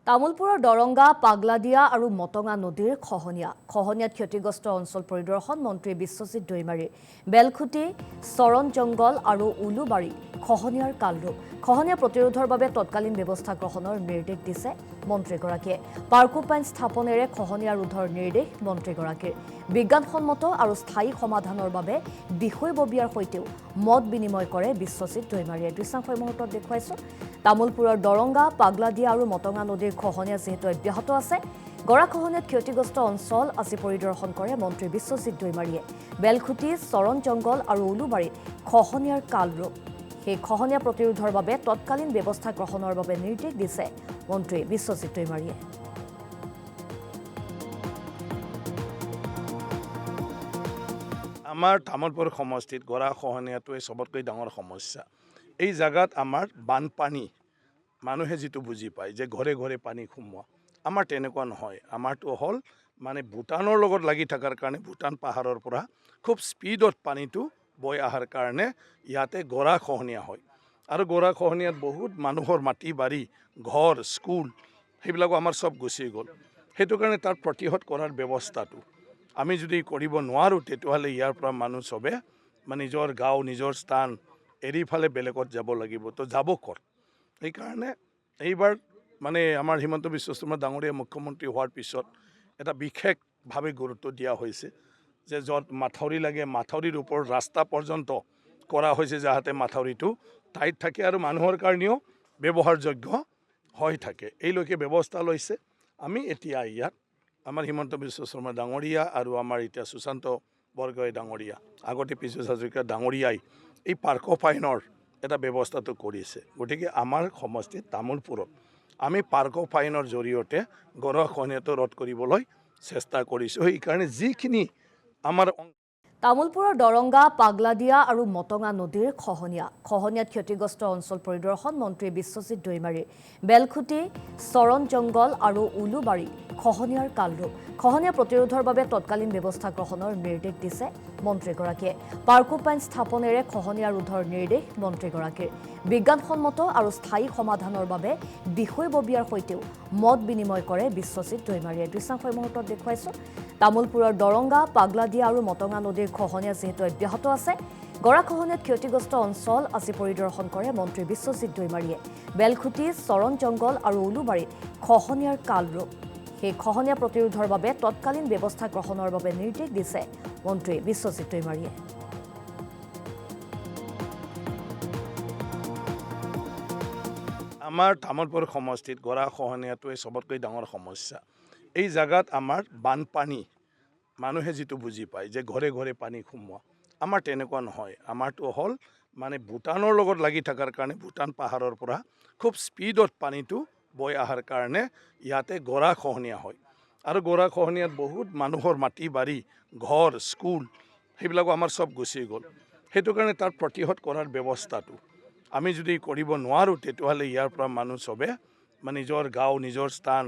তামুলপুৰৰ দৰংগা, পাগলাদিয়া আৰু মটঙা নদীৰ খহনীয়াত ক্ষতিগ্ৰস্ত অঞ্চল পৰিদৰ্শন মন্ত্ৰী বিশ্বজিৎ দৈমাৰী। বেলখুটি, চৰণ জংগল আৰু উলুবাৰী খহনীয়াৰ কালৰূপ। খহনীয়া প্ৰতিৰোধৰ বাবে তৎকালীন ব্যৱস্থা গ্ৰহণৰ নিৰ্দেশ দিছে মন্ত্ৰীগৰাকীয়ে। পাৰ্কোপাইন স্থাপনেৰে খহনীয়া ৰোধৰ নিৰ্দেশ মন্ত্ৰীগৰাকীৰ। বিজ্ঞানসন্মত আৰু স্থায়ী সমাধানৰ বাবে বিষয়ববীয়াৰ সৈতেও মত বিনিময় কৰে বিশ্বজিৎ দৈমাৰীয়ে। দৃশ্যাংশ এই মুহূৰ্তত দেখুৱাইছোঁ। তামুলপুৰৰ দৰংগা, পাগলাদিয়া আৰু মটঙা নদীৰ খহনীয়া যিহেতু অব্যাহত আছে, গৰাখহনীয়াত ক্ষতিগ্ৰস্ত অঞ্চল আজি পৰিদৰ্শন কৰে মন্ত্ৰী বিশ্বজিৎ দৈমাৰীয়ে। বেলখুটি, চৰণ জংগল আৰু উলুবাৰীত খহনীয়াৰ কালৰূপ। সেই খহনীয়া প্ৰতিৰোধৰ বাবে তৎকালীন ব্যৱস্থা গ্ৰহণৰ বাবে নিৰ্দেশ দিছে মন্ত্ৰী বিশ্বজিৎ দৈমাৰীয়ে। আমাৰ তামুলপুৰ সমষ্টিত গৰাখহনীয়াটোৱে সবতকৈ ডাঙৰ সমস্যা। এই জায়গাত আমাৰ বানপানী মানুহে যিটো বুজি পায় যে ঘৰে ঘৰে পানী সোমোৱা, আমাৰ তেনেকুৱা নহয়। আমাৰটো হ'ল মানে ভূটানৰ লগত লাগি থকাৰ কাৰণে ভূটান পাহাৰৰ পৰা খুব স্পীডত পানীটো বৈ অহাৰ কাৰণে ইয়াতে গৰাখহনীয়া হয়। আৰু গৰাখহনীয়াত বহুত মানুহৰ মাটি বাৰী, ঘৰ, স্কুল সেইবিলাকো আমাৰ সব গুচি গ'ল। সেইটো কাৰণে তাৰ প্ৰতিহত কৰাৰ ব্যৱস্থাটো আমি যদি কৰিব নোৱাৰোঁ, তেতিয়াহ'লে ইয়াৰ পৰা মানুহ চবে মানে নিজৰ গাঁও, নিজৰ স্থান এৰি ফালে বেলেগত যাব লাগিব। তো যাব ক'ত? সেইকাৰণে এইবাৰ মানে আমাৰ হিমন্ত বিশ্ব শৰ্মা ডাঙৰীয়া মুখ্যমন্ত্ৰী হোৱাৰ পিছত এটা বিশেষভাৱে গুৰুত্ব দিয়া হৈছে যে য'ত মাথাউৰি লাগে, মাথাউৰিৰ ওপৰত ৰাস্তা পৰ্যন্ত কৰা হৈছে, যাতে মাথাউৰিটো টাইট থাকে আৰু মানুহৰ কাৰণেও ব্যৱহাৰযোগ্য হৈ থাকে। এইলৈকে ব্যৱস্থা লৈছে। আমি এতিয়া ইয়াত আমাৰ হিমন্ত বিশ্ব শৰ্মা ডাঙৰীয়া আৰু আমাৰ এতিয়া সুশান্ত বৰগোহাঁই ডাঙৰীয়া, আগতে পীযুষ হাজৰিকা ডাঙৰীয়াই এই পাৰ্কোপাইনৰ এটা ব্যৱস্থাটো কৰিছে। গতিকে আমাৰ সমষ্টিত তামুলপুৰত আমি পাৰ্কোপাইনৰ জৰিয়তে গৰাখহনীয়াটো ৰোধ কৰিবলৈ চেষ্টা কৰিছোঁ। সেইকাৰণে যিখিনি আমাৰ তামুলপুৰৰ দৰংগা, পাগলাদিয়া আৰু মটঙা নদীৰ খহনীয়াত ক্ষতিগ্ৰস্ত অঞ্চল পৰিদৰ্শন মন্ত্ৰী বিশ্বজিৎ দৈমাৰী। বেলখুটি, চৰণ জংগল আৰু উলুবাৰী খহনীয়াৰ কালৰূপ। খহনীয়া প্ৰতিৰোধৰ বাবে তৎকালীন ব্যৱস্থা গ্ৰহণৰ নিৰ্দেশ দিছে মন্ত্ৰীগৰাকীয়ে। পাৰ্কোপাইন স্থাপনেৰে খহনীয়া ৰোধৰ নিৰ্দেশ মন্ত্ৰীগৰাকীৰ। বিজ্ঞানসন্মত আৰু স্থায়ী সমাধানৰ বাবে বিষয়ববীয়াৰ সৈতেও মত বিনিময় কৰে বিশ্বজিৎ দৈমাৰীয়ে। দৃশ্যাংশ এই মুহূৰ্তত দেখুৱাইছোঁ। তামুলপুৰৰ দৰংগা, পাগলাদিয়া আৰু মটঙা নদীৰ খহনীয়া যিহেতু অব্যাহত আছে, গৰাখহনীয়াত ক্ষতিগ্ৰস্ত অঞ্চল আজি পৰিদৰ্শন কৰে মন্ত্ৰী বিশ্বজিৎ দৈমাৰীয়ে। বেলখুটি, চৰণ জংগল আৰু উলুবাৰীত খহনীয়াৰ কালৰূপ। সেই খহনীয়া প্ৰতিৰোধৰ বাবে তৎকালীন ব্যৱস্থা গ্ৰহণৰ বাবে নিৰ্দেশ দিছে মন্ত্ৰী বিশ্বজিৎ দৈমাৰীয়ে। আমাৰ তামুলপুৰ সমষ্টিত গৰাখহনীয়াটোৱে সবতকৈ ডাঙৰ সমস্যা। এই জায়গাত আমাৰ বানপানী মানুহে যিটো বুজি পায় যে ঘৰে ঘৰে পানী সোমোৱা, আমাৰ তেনেকুৱা নহয়। আমাৰটো হ'ল মানে ভূটানৰ লগত লাগি থকাৰ কাৰণে ভূটান পাহাৰৰ পৰা খুব স্পীডত পানীটো বৈ অহাৰ কাৰণে ইয়াতে গৰাখহনীয়া হয়। আৰু গৰাখহনীয়াত বহুত মানুহৰ মাটি বাৰী, ঘৰ, স্কুল সেইবিলাকো আমাৰ সব গুচি গ'ল। সেইটো কাৰণে তাৰ প্ৰতিহত কৰাৰ ব্যৱস্থাটো আমি যদি কৰিব নোৱাৰোঁ, তেতিয়াহ'লে ইয়াৰ পৰা মানুহ চবে মানে নিজৰ গাঁও, নিজৰ স্থান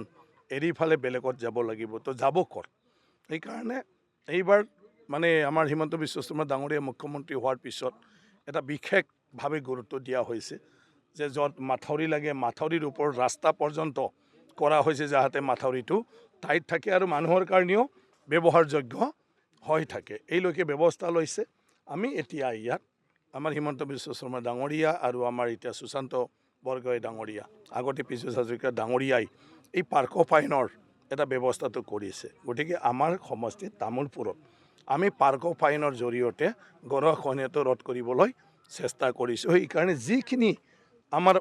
এৰি ফালে বেলেগত যাব লাগিব। তো যাব ক'ত? সেইকাৰণে এইবাৰ মানে আমাৰ হিমন্ত বিশ্ব শৰ্মা ডাঙৰীয়া মুখ্যমন্ত্ৰী হোৱাৰ পিছত এটা বিশেষভাৱে গুৰুত্ব দিয়া হৈছে যে য'ত মাথাউৰি লাগে, মাথাউৰিৰ ওপৰত ৰাস্তা পৰ্যন্ত কৰা হৈছে, যাতে মাথাউৰিটো টাইট থাকে আৰু মানুহৰ কাৰণেও ব্যৱহাৰযোগ্য হৈ থাকে। এইলৈকে ব্যৱস্থা লৈছে। আমি এতিয়া ইয়াত আমাৰ হিমন্ত বিশ্ব শৰ্মা ডাঙৰীয়া আৰু আমাৰ এতিয়া সুশান্ত বৰগোহাঁই ডাঙৰীয়া, আগতে পীযুষ হাজৰিকা ডাঙৰীয়াই এই পাৰ্কোপাইনৰ এটা ব্যৱস্থাটো কৰিছে। গতিকে আমাৰ সমষ্টিত তামুলপুৰত আমি পাৰ্কোপাইনৰ জৰিয়তে গৰাখহনীয়াটো ৰোধ কৰিবলৈ চেষ্টা কৰিছোঁ। সেইকাৰণে যিখিনি আমাৰ